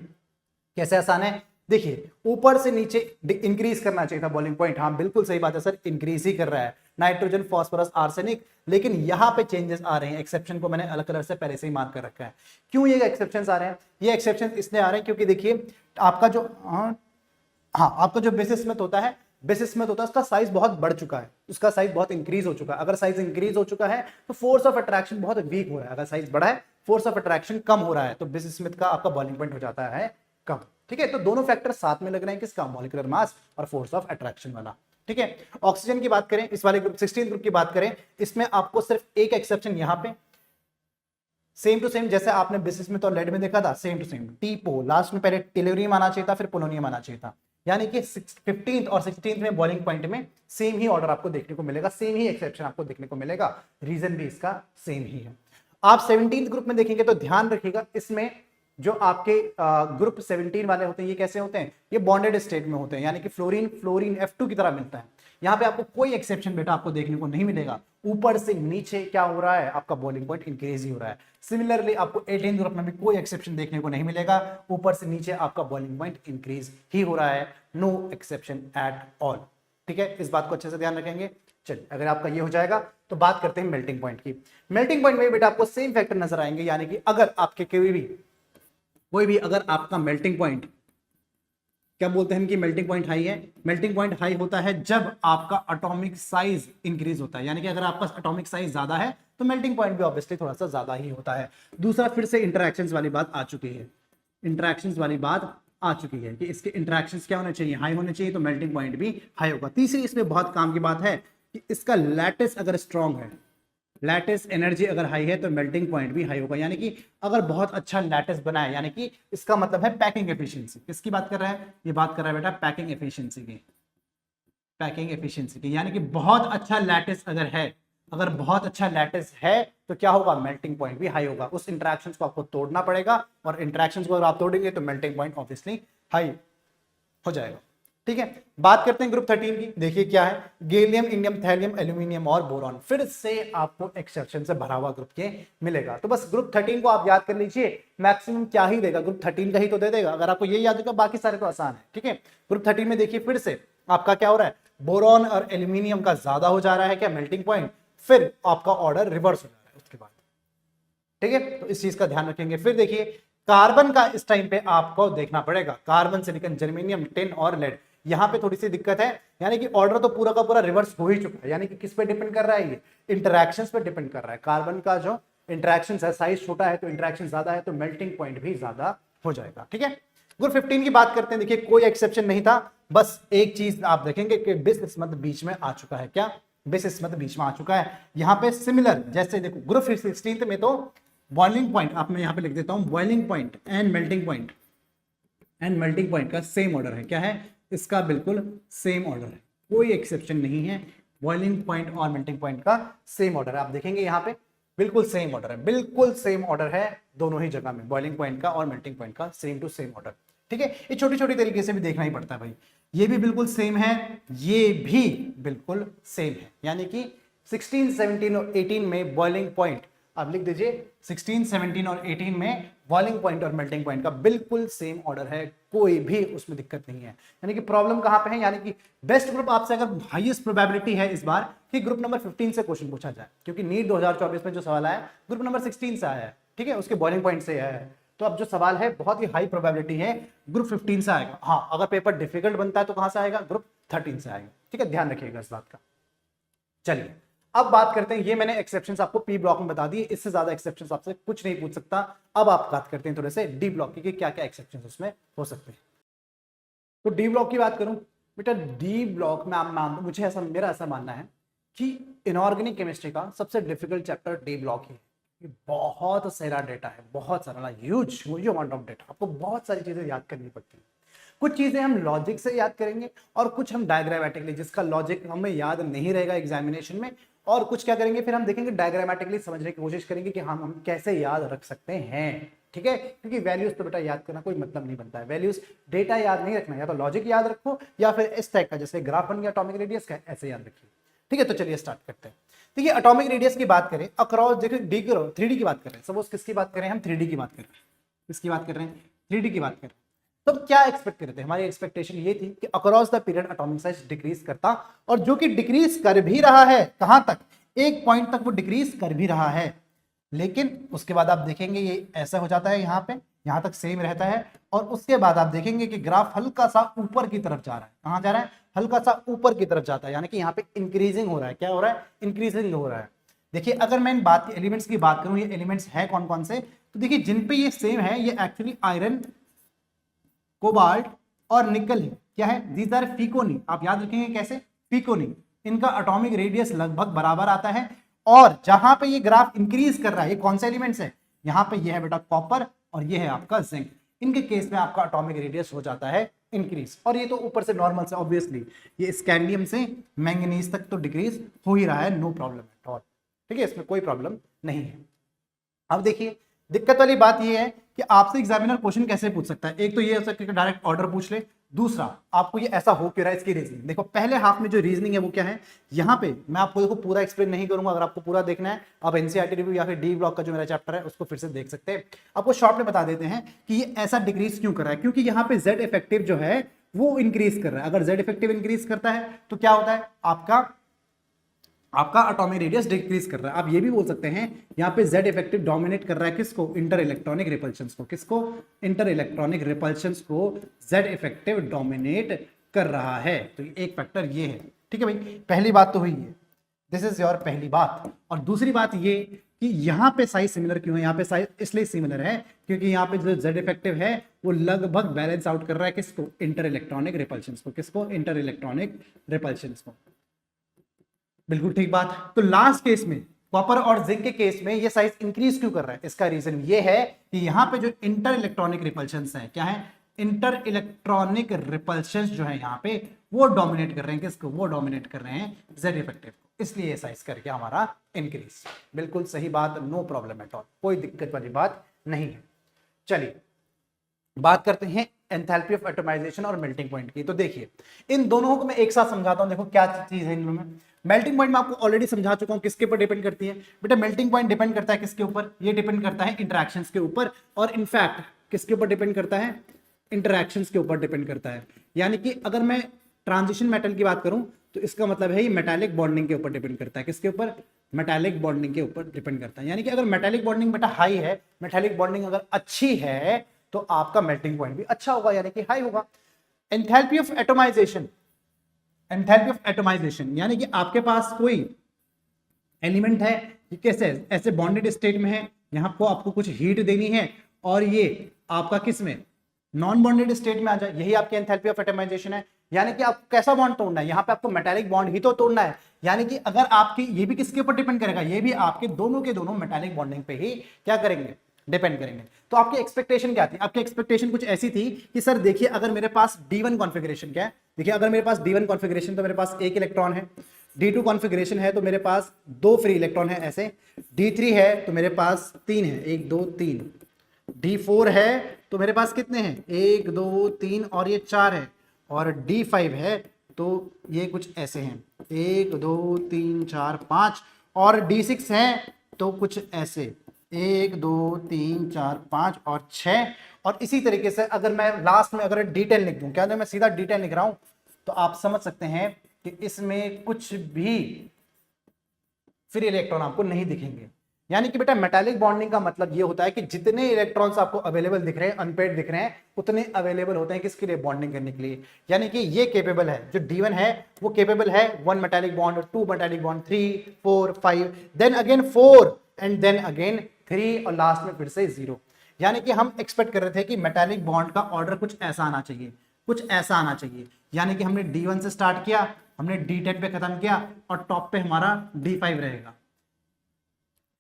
कैसे आसान है? देखिए ऊपर से नीचे इंक्रीज करना चाहिए था बॉइलिंग पॉइंट, हाँ बिल्कुल सही बात है सर, इंक्रीज ही कर रहा है, नाइट्रोजन, फास्फोरस, आर्सेनिक। लेकिन यहां पे चेंजेस आ रहे हैं, एक्सेप्शन को मैंने अलग कलर से पहले से ही मार्क कर रखा है। क्यों ये एक्सेप्शन आ रहे हैं? ये एक्सेप्शन इसलिए आ रहे हैं क्योंकि देखिए आपका जो आपका जो बेसिस मेथ होता है, बेसिस मेथ होता है, उसका साइज बहुत बढ़ चुका है, उसका साइज बहुत इंक्रीज हो चुका है। अगर साइज इंक्रीज हो चुका है तो फोर्स ऑफ अट्रैक्शन बहुत वीक हो रहा है। अगर साइज बढ़ा है, फोर्स ऑफ अट्रैक्शन कम हो रहा है, तो बेसिस मेथ का आपका बॉइलिंग पॉइंट हो जाता है कम, ठीक है। तो दोनों फैक्टर साथ में लग रहे हैं, किसका? मॉलिक्यूलर मास और फोर्स ऑफ अट्रैक्शन वाला, ठीक है। ऑक्सीजन की बात करें, इस वाले ग्रुप 16 ग्रुप की बात करें, इसमें आपको सिर्फ एक एक्सेप्शन यहां पे, सेम टू सेम जैसे आपने बेसिस में तो लेड में देखा था, सेम टू सेम टीपो, लास्ट में पहले टेलोरियम आना चाहिए था, फिर पोलोनियम आना चाहिए था, यानी कि 15th और 16th में बॉइलिंग पॉइंट में सेम ही ऑर्डर आपको देखने को मिलेगा, सेम ही एक्सेप्शन आपको देखने को मिलेगा, रीजन भी इसका सेम ही है। आप 17th ग्रुप में देखेंगे तो ध्यान रखिएगा, इसमें जो आपके ग्रुप 17 वाले होते हैं, ये कैसे होते हैं? ये बॉन्डेड स्टेट में होते हैं, यानी कि फ्लोरीन फ्लोरीन F2 की तरह मिलता है। यहाँ पे आपको कोई एक्सेप्शन बेटा आपको देखने को नहीं मिलेगा, ऊपर से नीचे क्या हो रहा है, आपका बॉइलिंग पॉइंट इंक्रीज ही हो रहा है। सिमिलरली आपको 18 ग्रुप में भी कोई एक्सेप्शन देखने को नहीं मिलेगा, ऊपर से नीचे आपका बॉइलिंग पॉइंट इंक्रीज ही हो रहा है, नो एक्सेप्शन एट ऑल, ठीक है। इस बात को अच्छे से ध्यान रखेंगे। चलिए अगर आपका ये हो जाएगा तो बात करते हैं मेल्टिंग पॉइंट की। मेल्टिंग पॉइंट में बेटा आपको सेम फैक्टर नजर आएंगे, यानी कि अगर आपके कोई भी अगर आपका मेल्टिंग पॉइंट, क्या बोलते हैं कि मेल्टिंग पॉइंट हाई है, मेल्टिंग पॉइंट हाई होता है जब आपका एटॉमिक साइज इंक्रीज होता है, यानी कि अगर आपका एटॉमिक साइज ज्यादा है तो मेल्टिंग पॉइंट भी ऑब्वियसली थोड़ा सा ज्यादा ही होता है। दूसरा, फिर से इंटरैक्शंस वाली बात आ चुकी है, इंटरैक्शंस वाली बात आ चुकी है कि इसके इंटरैक्शंस क्या होने चाहिए, हाई होने चाहिए, तो मेल्टिंग पॉइंट भी हाई होगा। तीसरी इसमें बहुत काम की बात है कि इसका लैटिस अगर स्ट्रॉन्ग है, लैटिस एनर्जी अगर हाई है तो मेल्टिंग पॉइंट भी हाई होगा, यानी कि अगर बहुत अच्छा लैटिस बना है, यानी कि इसका मतलब है पैकिंग एफिशिएंसी। किसकी बात कर रहा है? ये बात कर रहा है बेटा पैकिंग एफिशिएंसी की, पैकिंग एफिशिएंसी की, यानी कि बहुत अच्छा लैटिस अगर है, अगर बहुत अच्छा लैटिस है तो क्या होगा? मेल्टिंग पॉइंट भी हाई होगा। उस इंटरैक्शंस को आपको तोड़ना पड़ेगा, और इंटरैक्शंस को अगर आप तोड़ेंगे तो मेल्टिंग पॉइंट ऑब्वियसली हाई हो जाएगा, ठीक है। बात करते हैं ग्रुप 13 की, देखिए क्या है, गैलियम, इंडियम, थैलियम, एल्यूमिनियम और बोरॉन। फिर से आपको एक्सेप्शन से भरा हुआ ग्रुप के मिलेगा, तो बस ग्रुप 13 को आप याद कर लीजिए, मैक्सिमम क्या ही देगा, ग्रुप 13 का ही तो दे देगा। अगर आपको ये याद होगा बाकी सारे तो आसान है, ठीक है। ग्रुप 13 में देखिए फिर से आपका क्या हो रहा है, बोरॉन और एल्यूमिनियम का ज्यादा हो जा रहा है क्या मेल्टिंग पॉइंट, फिर आपका ऑर्डर रिवर्स हो जा रहा है उसके बाद, ठीक है। तो इस चीज का ध्यान रखेंगे। फिर देखिए कार्बन का इस टाइम पे आपको देखना पड़ेगा, कार्बन, सिलिकॉन, जर्मेनियम, टिन और लेड, यहां पे थोड़ी सी दिक्कत है, यानी कि ऑर्डर तो पूरा का पूरा रिवर्स हो ही चुका है, यानी कि किस पे डिपेंड कर रहा है, ये इंटरैक्शंस पे डिपेंड कर रहा है। कार्बन का जो इंटरैक्शंस है, साइज छोटा है तो इंटरैक्शन ज्यादा है, तो मेल्टिंग पॉइंट भी ज्यादा हो जाएगा, ठीक है। ग्रुप 15 की बात करते हैं, देखिए कोई एक्सेप्शन नहीं था, बस एक चीज आप देखेंगे कि बिस इसमत बीच में आ चुका है, क्या बिस इसमत बीच में आ चुका है। यहां पे सिमिलर, जैसे देखो ग्रुप 16 में तो बॉइलिंग पॉइंट, आप मैं यहां पे लिख देता हूं boiling point and melting point, and melting point का सेम ऑर्डर है। क्या है? इसका बिल्कुल सेम ऑर्डर है, कोई एक्सेप्शन नहीं है। बॉइलिंग पॉइंट और मेल्टिंग पॉइंट का सेम ऑर्डर है। आप देखेंगे यहाँ पे बिल्कुल सेम ऑर्डर है, बिल्कुल सेम ऑर्डर है दोनों ही जगह में, बॉइलिंग पॉइंट का और मेल्टिंग पॉइंट का सेम टू सेम ऑर्डर। ठीक है, ये छोटी छोटी तरीके से भी देखना ही पड़ता है भाई। ये भी बिल्कुल सेम है, ये भी बिल्कुल सेम है, यानी कि 16, 17 और 18 में बॉइलिंग पॉइंट, आप लिख दीजिए 16, 17 और 18 में बॉइलिंग पॉइंट और मेल्टिंग पॉइंट का बिल्कुल सेम ऑर्डर है, कोई भी उसमें दिक्कत नहीं है। यानी कि प्रॉब्लम कहां पे है, यानी कि बेस्ट ग्रुप आपसे अगर हाईएस्ट प्रोबेबिलिटी है इस बार कि ग्रुप नंबर 15 से क्वेश्चन पूछा जाए, क्योंकि नीट 2024 में जो सवाल आया ग्रुप नंबर 16 से आया है, ठीक है, उसके बॉइलिंग पॉइंट से आया है। तो अब जो सवाल है बहुत ही हाई प्रोबेबिलिटी है ग्रुप 15 से आएगा। हाँ, अगर पेपर डिफिकल्ट बनता है तो कहां से आएगा? ग्रुप 13 से आएगा। ठीक है, ध्यान रखिएगा इस बात का। चलिए अब बात करते हैं, ये मैंने एक्सेप्शंस आपको पी ब्लॉक में बता दिए, इससे ज्यादा एक्सेप्शंस आपसे कुछ नहीं पूछ सकता। अब आप बात करते हैं थोड़े से डी ब्लॉक की, क्या क्या एक्सेप्शंस उसमें हो सकते हैं। तो डी ब्लॉक की बात करूं बेटा, डी ब्लॉक में आप मुझे ऐसा, मेरा ऐसा मानना है कि इनऑर्गेनिक केमिस्ट्री का सबसे डिफिकल्ट चैप्टर डी ब्लॉक ही है। बहुत सारा डेटा है, बहुत सारा, ह्यूज अमाउंट ऑफ डेटा, आपको बहुत सारी चीजें याद करनी पड़ती है। कुछ चीजें हम लॉजिक से याद करेंगे और कुछ हम डायग्रामेटिकली, जिसका लॉजिक हमें याद नहीं रहेगा एग्जामिनेशन में, और कुछ क्या करेंगे फिर हम देखेंगे डायग्रामेटिकली समझने की कोशिश करेंगे कि हम कैसे याद रख सकते हैं। ठीक है, क्योंकि वैल्यूज तो बेटा याद करना कोई मतलब नहीं बनता है, वैल्यूज डेटा याद नहीं रखना, या तो लॉजिक याद रखो या फिर इस टाइप का, जैसे ग्राफ बन गया एटॉमिक रेडियस का, ऐसे याद रखिए। ठीक है, तो चलिए स्टार्ट करते हैं। देखिए एटॉमिक रेडियस की बात करें अक्रॉस, देखिए डी की 3D की बात कर रहे हैं, सपोज किसकी बात करें हम? 3D की बात कर रहे हैं। किसकी बात कर रहे हैं? 3D की बात कर रहे हैं। तो क्या एक्सपेक्ट करते हैं? हमारी एक्सपेक्टेशन ये थी कि across the period atomic size decrease करता, और जो कि डिक्रीज कर भी रहा है, कहां तक? एक पॉइंट तक वो डिक्रीज कर भी रहा है। लेकिन उसके बाद आप देखेंगे ये ऐसा हो जाता है, यहाँ पे यहां तक सेम रहता है, और उसके बाद आप देखेंगे कि ग्राफ हल्का सा ऊपर की तरफ जा रहा है। कहां जा रहा है? हल्का सा ऊपर की तरफ जाता है, यानी कि यहाँ पे इंक्रीजिंग हो रहा है। क्या हो रहा है? इंक्रीजिंग हो रहा है। देखिए अगर मैं इन बात की एलिमेंट्स की बात करूं, ये एलिमेंट्स है कौन कौन से, तो देखिए जिन पे ये सेम है, ये एक्चुअली आयरन, कोबाल्ट और निकल है। क्या है? दीज आर फीकोनी। आप याद रखेंगे कैसे? फीकोनी। इनका एटॉमिक रेडियस लगभग बराबर आता है, और जहां पे ये ग्राफ इंक्रीज कर रहा है, ये कौन से एलिमेंट्स है? यहाँ पे ये है बेटा कॉपर, और ये है आपका जिंक। इनके केस में आपका एटॉमिक रेडियस हो जाता है इंक्रीज, और ये तो ऊपर से नॉर्मल से ऑब्वियसली ये स्कैंडियम से मैंगनीज तक तो डिक्रीज हो ही रहा है, नो प्रॉब्लम एट ऑल। ठीक है, इसमें कोई प्रॉब्लम नहीं है। अब देखिए दिक्कत वाली बात ये है कि आपसे एग्जामिनर क्वेश्चन कैसे पूछ सकता है? एक तो ये हो सकता है कि डायरेक्ट ऑर्डर पूछ ले, दूसरा आपको ये ऐसा हो क्यों रहा है इसकी रीजनिंग। देखो पहले हाफ में जो रीजनिंग है वो क्या है, यहाँ पे मैं आपको देखो पूरा एक्सप्लेन नहीं करूंगा, अगर आपको पूरा देखना है आप एनसीईआरटी रिव्यू या फिर डी ब्लॉक का जो मेरा चैप्टर है उसको फिर से देख सकते हैं। आपको शॉर्ट में बता देते हैं कि ये ऐसा डिक्रीज क्यों कर रहा है, क्योंकि यहाँ पे जेड इफेक्टिव जो है वो इंक्रीज कर रहा है। अगर जेड इफेक्टिव इंक्रीज करता है तो क्या होता है, आपका एटॉमिक रेडियस डिक्रीज कर रहा है। आप ये भी बोल सकते हैं यहाँ पे जेड इफेक्टिव डोमिनेट कर रहा है किसको? इंटर इलेक्ट्रॉनिक रिपल्शंस को। किसको? इंटर इलेक्ट्रॉनिक रिपल्शंस को जेड इफेक्टिव डोमिनेट कर रहा है। तो एक फैक्टर ये है। ठीक है भाई, पहली बात तो हुई है, दिस इज योर पहली बात। और दूसरी बात ये कि यहाँ पे साइज सिमिलर क्यों है? यहाँ पे साइज इसलिए सिमिलर है क्योंकि यहाँ पे जो जेड इफेक्टिव है वो लगभग बैलेंस आउट कर रहा है किसको? इंटर इलेक्ट्रॉनिक रिपल्शंस को। किसको? इंटर इलेक्ट्रॉनिक रिपल्शंस को। बिल्कुल ठीक बात। तो लास्ट केस में कॉपर और जिंक के केस में ये साइज इंक्रीज क्यों कर रहा है? इसका रीजन ये है कि यहाँ पे जो इंटर इलेक्ट्रॉनिक रिपल्शंस है, क्या है? इंटर इलेक्ट्रॉनिक रिपल्शंस जो है यहाँ पे वो डोमिनेट कर रहे हैं किसको? वो डोमिनेट कर रहे हैं जेड इफेक्टिव को, इसलिए ये साइज करके हमारा इंक्रीज। बिल्कुल सही बात, नो प्रॉब्लम एट ऑल, कोई दिक्कत वाली बात नहीं है। चलिए बात करते हैं एंथैल्पी ऑफ एटमाइजेशन और मेल्टिंग पॉइंट की। तो देखिए इन दोनों को मैं एक साथ समझाता हूं। देखो क्या चीज है इन दोनों में। मेल्टिंग पॉइंट मैं आपको ऑलरेडी समझा चुका हूं किसके ऊपर डिपेंड करती है बेटा। मेल्टिंग पॉइंट डिपेंड करता है किसके ऊपर? ये डिपेंड करता है इंटरेक्शंस के ऊपर, और इनफैक्ट किसके ऊपर डिपेंड करता है? इंटरेक्शंस के ऊपर डिपेंड करता है। यानी कि अगर मैं ट्रांजिशन मेटल की बात करूं तो इसका मतलब है ये मेटालिक बॉन्डिंग के ऊपर डिपेंड करता है। किसके ऊपर? मेटालिक बॉन्डिंग के ऊपर डिपेंड करता है। यानी कि अगर मेटालिक बॉन्डिंग बेटा हाई है, मेटालिक बॉन्डिंग अगर अच्छी है तो आपका मेल्टिंग पॉइंट भी अच्छा होगा, यानी कि हाई होगा। Enthalpy of atomisation, enthalpy of atomisation यानी कि आपके पास कोई एलिमेंट है, ये कैसे ऐसे बॉन्डेड स्टेट में है, यहां को आपको कुछ हीट देनी है, और ये आपका किस में? नॉन बॉन्डेड स्टेट में आ जाए, यही आपकी एंथैल्पी ऑफ एटमाइजेशन है। यानी कि आपको कैसा बॉन्ड तोड़ना है? यहाँ पे आपको मेटालिक बॉन्ड ही तो तोड़ना है। यानी कि अगर आपकी, ये भी किसके ऊपर डिपेंड करेगा? ये भी आपके दोनों के दोनों मेटालिक बॉन्डिंग पे ही क्या करेंगे? डिपेंड करेंगे। तो आपकी एक्सपेक्टेशन क्या थी? आपकी एक्सपेक्टेशन कुछ ऐसी थी कि सर देखिए अगर मेरे पास D1 कॉन्फ़िगरेशन क्या है, देखिए अगर मेरे पास D1 कॉन्फ़िगरेशन तो मेरे पास एक इलेक्ट्रॉन है, D2 कॉन्फ़िगरेशन है तो मेरे पास 2 फ्री इलेक्ट्रॉन है ऐसे, D3 है तो मेरे पास 3 है, 1 2 3, D4 है तो मेरे पास कितने हैं, 1 2 3 और ये 4 है, और D5 है तो ये कुछ ऐसे हैं, 1 2 3 4 5, और D6 है तो कुछ ऐसे 1 2 3 4 5 और 6, और इसी तरीके से अगर मैं लास्ट में अगर D10 लिख दूं, क्या मैं सीधा D10 लिख रहा हूं, तो आप समझ सकते हैं कि इसमें कुछ भी फ्री इलेक्ट्रॉन आपको नहीं दिखेंगे। यानी कि बेटा मेटालिक बॉन्डिंग का मतलब ये होता है कि जितने इलेक्ट्रॉन्स आपको अवेलेबल दिख रहे हैं, अनपेड दिख रहे हैं, उतने अवेलेबल होते हैं किसके लिए, बॉन्डिंग करने के लिए। यानी कि ये केपेबल है, जो D1 है वो केपेबल है 1 metallic bond, 2 metallic bond, 3 4 5, then again 4 and then again 3 और लास्ट में फिर से 0। यानी कि हम एक्सपेक्ट कर रहे थे कि मेटालिक बॉन्ड का ऑर्डर कुछ ऐसा आना चाहिए, कुछ ऐसा आना चाहिए। यानी कि हमने D1 से स्टार्ट किया, हमने D10 पे खत्म किया और टॉप पे हमारा D5 रहेगा।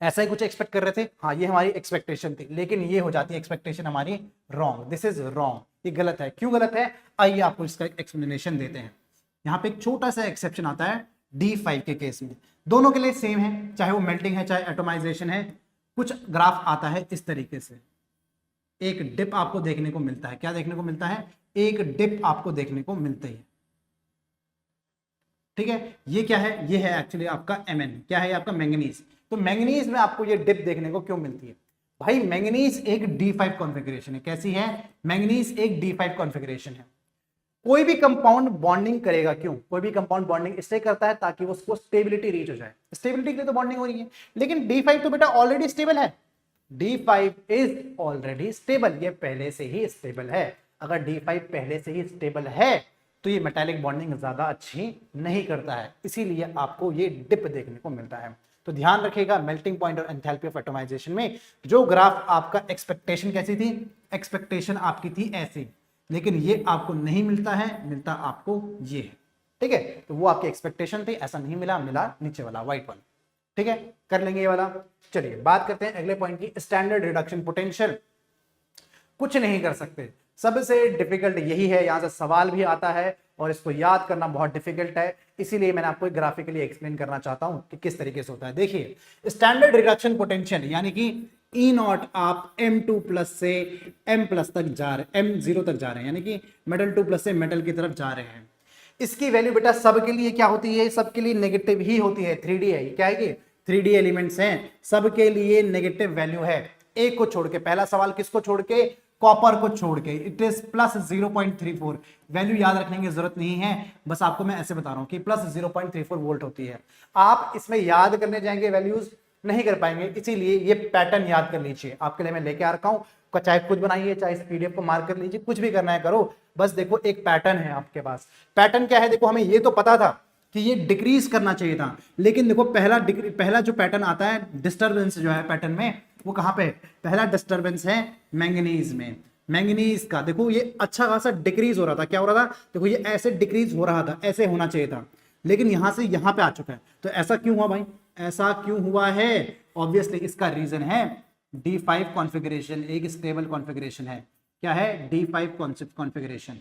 ऐसा ही कुछ एक्सपेक्ट कर रहे थे, हाँ ये हमारी एक्सपेक्टेशन थी, लेकिन ये हो जाती है एक्सपेक्टेशन हमारी रॉन्ग। दिस इज रॉन्ग, ये गलत है। क्यों गलत है, आइए आपको इसका एक्सप्लेनेशन देते हैं। यहाँ पे एक छोटा सा एक्सेप्शन आता है D5 के केस में, दोनों के लिए सेम है, चाहे वो मेल्टिंग है चाहे एटोमाइजेशन है। कुछ ग्राफ आता है इस तरीके से, एक डिप आपको देखने को मिलता है। क्या देखने को मिलता है, एक डिप आपको देखने को मिलती है, ठीक है। ये क्या है, ये है एक्चुअली आपका Mn, क्या है आपका मैंगनीज। तो मैंगनीज में आपको ये डिप देखने को क्यों मिलती है भाई, मैंगनीज एक D5 कॉन्फ़िगरेशन है। कैसी है, मैंगनीज एक D5 कॉन्फ़िगरेशन है। कोई भी कंपाउंड बॉन्डिंग करेगा, क्यों, कोई भी कंपाउंड बॉन्डिंग इसलिए करता है ताकि उसको स्टेबिलिटी रीच हो जाए, स्टेबिलिटी के लिए तो बॉन्डिंग हो रही है। लेकिन D5 तो बेटा ऑलरेडी स्टेबल है, D5 इज ऑलरेडी स्टेबल, ये पहले से ही स्टेबल है। अगर D5 पहले से ही स्टेबल है तो ये मेटालिक बॉन्डिंग ज्यादा अच्छी नहीं करता है, इसीलिए आपको ये डिप देखने को मिलता है। तो ध्यान रखिएगा मेल्टिंग पॉइंट और एंथैल्पी ऑफ एटोमाइजेशन में जो ग्राफ आपका एक्सपेक्टेशन कैसी थी, एक्सपेक्टेशन आपकी थी ऐसी, लेकिन ये आपको नहीं मिलता है, मिलता आपको ये है, ठीक है। तो वो आपकी एक्सपेक्टेशन थी, ऐसा नहीं मिला, मिला नीचे वाला व्हाइट वन, ठीक है। कर लेंगे ये वाला। चलिए बात करते हैं अगले पॉइंट की, स्टैंडर्ड रिडक्शन पोटेंशियल। कुछ नहीं कर सकते, सबसे डिफिकल्ट यही है, यहां से सवाल भी आता है और इसको याद करना बहुत डिफिकल्ट है, इसीलिए मैंने आपको ग्राफिकली एक्सप्लेन करना चाहता हूं कि किस तरीके से होता है। देखिए स्टैंडर्ड रिडक्शन पोटेंशियल यानी कि E0 आप M2 प्लस से M प्लस तक जा रहे, M0 तक जा रहे हैं, यानी कि मेटल 2 प्लस से मेटल की तरफ जा रहे हैं। इसकी वैल्यू बेटा सबके लिए क्या होती है, सबके लिए नेगेटिव ही होती है। 3D है, क्या है कि 3D एलिमेंट्स हैं, सबके लिए नेगेटिव वैल्यू है, एक को छोड़ के। पहला सवाल किसको छोड़ के, कॉपर को छोड़ के, इट इज प्लस 0.34। वैल्यू याद रखने की जरूरत नहीं है, बस आपको मैं ऐसे बता रहा हूं कि प्लस 0.34 वोल्ट होती है। आप इसमें याद करने जाएंगे वैल्यूज नहीं कर पाएंगे, इसीलिए ये पैटर्न याद कर लीजिए। आपके लिए मैं लेके आ रखा हूं, चाहे खुद बनाइए चाहे इस पीडीएफ को मार्क कर लीजिए, कुछ भी करना है करो, बस देखो एक पैटर्न है आपके पास। पैटर्न क्या है, देखो हमें ये तो पता था कि ये डिक्रीज करना चाहिए था, लेकिन देखो पहला जो पैटर्न आता है डिस्टर्बेंस जो है पैटर्न में, वो कहां पे, पहला डिस्टर्बेंस है मैंगनीज में। मैंगनीज का देखो ये अच्छा खासा डिक्रीज हो रहा था, क्या हो रहा था, देखो ये ऐसे डिक्रीज हो रहा था, ऐसे होना चाहिए था, लेकिन यहां से यहां पे आ चुका है। तो ऐसा क्यों हुआ भाई, ऐसा क्यों हुआ है, ऑब्वियसली इसका रीजन है D5 कॉन्फ़िगरेशन एक स्टेबल कॉन्फ़िगरेशन है। क्या है, D5 कॉन्फ़िगरेशन।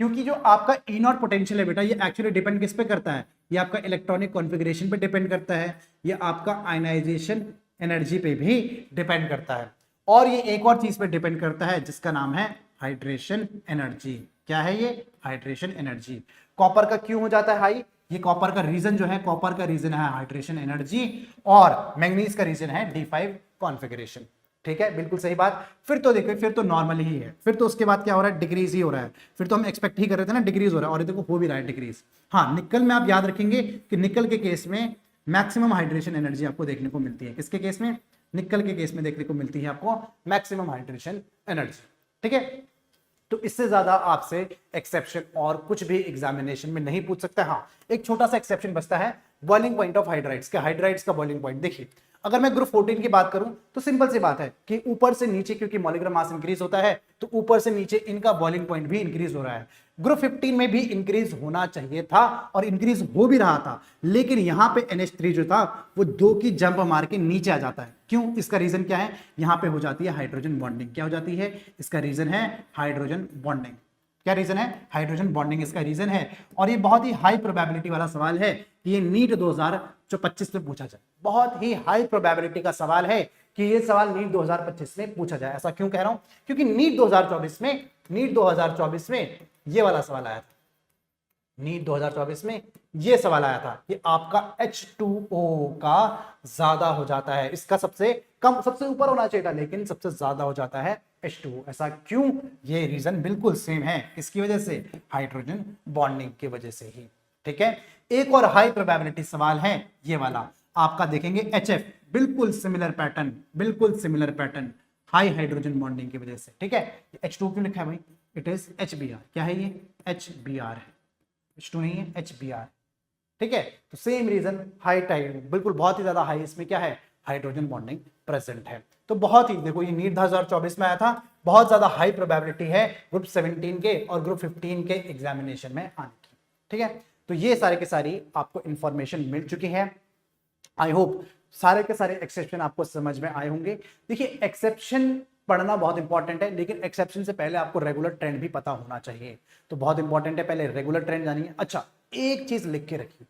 क्योंकि जो आपका E0 पोटेंशियल है बेटा, ये एक्चुअली डिपेंड किस पे करता है, ये आपका इलेक्ट्रॉनिक कॉन्फ़िगरेशन पे डिपेंड करता है, ये आपका आयनाइजेशन एनर्जी पे भी डिपेंड करता है, और ये एक और चीज पे डिपेंड करता है जिसका नाम है हाइड्रेशन एनर्जी। क्या है ये, हाइड्रेशन एनर्जी। कॉपर का क्यों हो जाता है हाई, ये कॉपर का रीजन जो है, कॉपर का रीजन है हाइड्रेशन एनर्जी, और मैंगनीज का रीजन है D5 कॉन्फ़िगरेशन। ठीक है, बिल्कुल सही बात। फिर तो देखो, फिर तो नॉर्मल ही है, फिर तो उसके बाद क्या हो रहा है, डिक्रीज ही हो रहा है। फिर तो हम एक्सपेक्ट ही कर रहे थे ना डिक्रीज हो रहा है, और ये देखो हो भी रहा है डिक्रीज। हाँ, निकल में आप याद रखेंगे कि निकल के केस में मैक्सिमम हाइड्रेशन एनर्जी आपको देखने को मिलती है। किसके केस में, निकल के केस में देखने को मिलती है आपको मैक्सिमम हाइड्रेशन एनर्जी। ठीक है, तो इससे ज्यादा आपसे एक्सेप्शन और कुछ भी एग्जामिनेशन में नहीं पूछ सकता। हाँ, एक छोटा सा एक्सेप्शन बचता है, बॉइलिंग पॉइंट ऑफ हाइड्राइड्स का। हाइड्राइड्स का बॉइलिंग पॉइंट देखिए, अगर मैं ग्रुप 14 की बात करूं तो सिंपल सी बात है कि ऊपर से नीचे क्योंकि मॉलिक्यूलर मास इंक्रीज होता है तो ऊपर से नीचे इनका बॉइलिंग पॉइंट भी इंक्रीज हो रहा है। ग्रुप 15 में भी इंक्रीज होना चाहिए था और इंक्रीज हो भी रहा था, लेकिन यहां पे NH3 जो था वो 2 की जंप मार के नीचे आ जाता है। क्यों? इसका रीजन क्या है? यहां पे हो जाती है हाइड्रोजन बॉन्डिंग। क्या हो जाती है? इसका रीजन है हाइड्रोजन बॉन्डिंग। क्या रीजन है? हाइड्रोजन बॉन्डिंग इसका रीजन है। और ये बहुत ही हाई प्रोबेबिलिटी वाला सवाल है कि ये नीट 2025 में पूछा जाए। बहुत ही हाई प्रोबेबिलिटी का सवाल है कि ये सवाल नीट 2025 में पूछा जाए। ऐसा क्यों कह रहा हूं? क्योंकि नीट 2024 में ये वाला सवाल आया था। नीट 2024 में ये सवाल आया था कि आपका H2O का ज्यादा हो जाता है, इसका सबसे कम सबसे ऊपर होना चाहिए था लेकिन सबसे ज्यादा हो जाता है H2O। ऐसा क्यों? ये रीजन बिल्कुल सेम है। किसकी वजह से? हाइड्रोजन बॉन्डिंग की वजह से ही। ठीक है। एक और हाई प्रोबेबिलिटी सवाल है ये वाला, आपका देखेंगे HF, बिल्कुल सिमिलर पैटर्न, बिल्कुल similar pattern, high hydrogen bonding की वजह से। ठीक है। H2 क्यों लिखा है भाई? It is HBr। क्या है ये? HBr है, H2 नहीं है, HBr। ठीक है। तो सेम रीजन, हाई टाइड, बिल्कुल बहुत ही ज्यादा हाई इसमें क्या है? हाइड्रोजन बॉन्डिंग प्रेजेंट है। तो बहुत ही देखो ये नीट 2024 में आया था, बहुत ज्यादा हाई प्रोबेबिलिटी है ग्रुप 17 के और ग्रुप 15 के एग्जामिनेशन में आने की। ठीक है। तो ये सारे के सारी आपको इंफॉर्मेशन मिल चुकी है। आई होप सारे के सारे एक्सेप्शन आपको समझ में आए होंगे। देखिए एक्सेप्शन पढ़ना बहुत इंपॉर्टेंट है, लेकिन एक्सेप्शन से पहले आपको रेगुलर ट्रेंड भी पता होना चाहिए। तो बहुत इंपॉर्टेंट है, पहले रेगुलर ट्रेंड जानिए। अच्छा, एक चीज लिख के रखिए,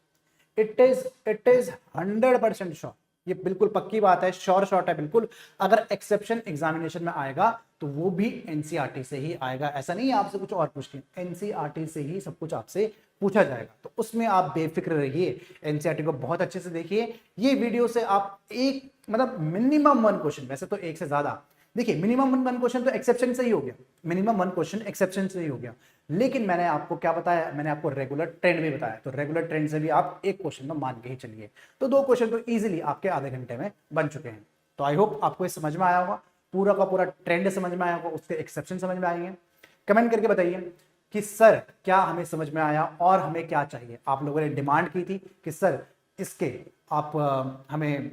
इट इज 100% श्योर, ये बिल्कुल पक्की बात है, श्योर शॉट है बिल्कुल। अगर एक्सेप्शन एग्जामिनेशन में आएगा तो वो भी एनसीईआरटी से ही आएगा। ऐसा नहीं है आपसे कुछ और पूछ के, एनसीईआरटी से ही सब कुछ आपसे पूछा जाएगा। तो उसमें आप बेफिक्र रहिए, एनसीईआरटी को बहुत अच्छे से देखिए। ये वीडियो से आप एक मतलब मिनिमम 1 क्वेश्चन, वैसे तो एक से ज्यादा, देखिए मिनिमम 1 क्वेश्चन तो एक्सेप्शन से ही हो गया, मिनिमम 1 क्वेश्चन एक्सेप्शन से ही हो गया। लेकिन मैंने आपको क्या बताया? मैंने आपको रेगुलर ट्रेंड भी बताया। तो रेगुलर ट्रेंड से भी आप एक क्वेश्चन तो मान के ही चलिए, तो 2 क्वेश्चन तो इजीली आपके आधे घंटे में बन चुके हैं। तो आई होप आपको ये समझ में आया होगा, पूरा का पूरा ट्रेंड समझ में आया होगा, उसके एक्सेप्शन समझ में आएंगे। कमेंट करके बताइए कि सर क्या हमें समझ में आया और हमें क्या चाहिए। आप लोगों ने डिमांड की थी कि सर इसके आप हमें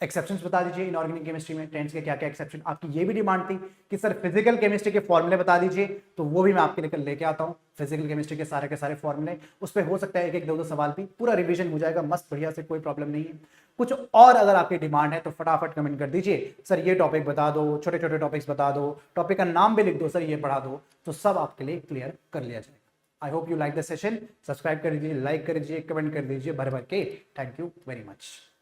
एक्सेप्शंस बता दीजिए, इनऑर्गेनिक केमिस्ट्री में ट्रेंड्स के क्या क्या एक्सेप्शन। आपकी ये भी डिमांड थी कि सर फिजिकल केमिस्ट्री के फॉर्मूले बता दीजिए, तो वो भी मैं आपके लेकर लेके आता हूँ। फिजिकल केमिस्ट्री के सारे फॉर्मूले, उस पर हो सकता है एक एक दो सवाल भी, पूरा रिवीजन हो जाएगा मस्त बढ़िया से, कोई प्रॉब्लम नहीं है। कुछ और अगर आपकी डिमांड है तो फटाफट कमेंट कर दीजिए, सर ये टॉपिक बता दो, छोटे छोटे टॉपिक्स बता दो, टॉपिक का नाम भी लिख दो, सर ये पढ़ा दो, तो सब आपके लिए क्लियर कर लिया जाएगा। I hope you like the session. Subscribe कर दीजिए, लाइक कर दीजिए, कमेंट कर दीजिए भर भर के। Thank you very much.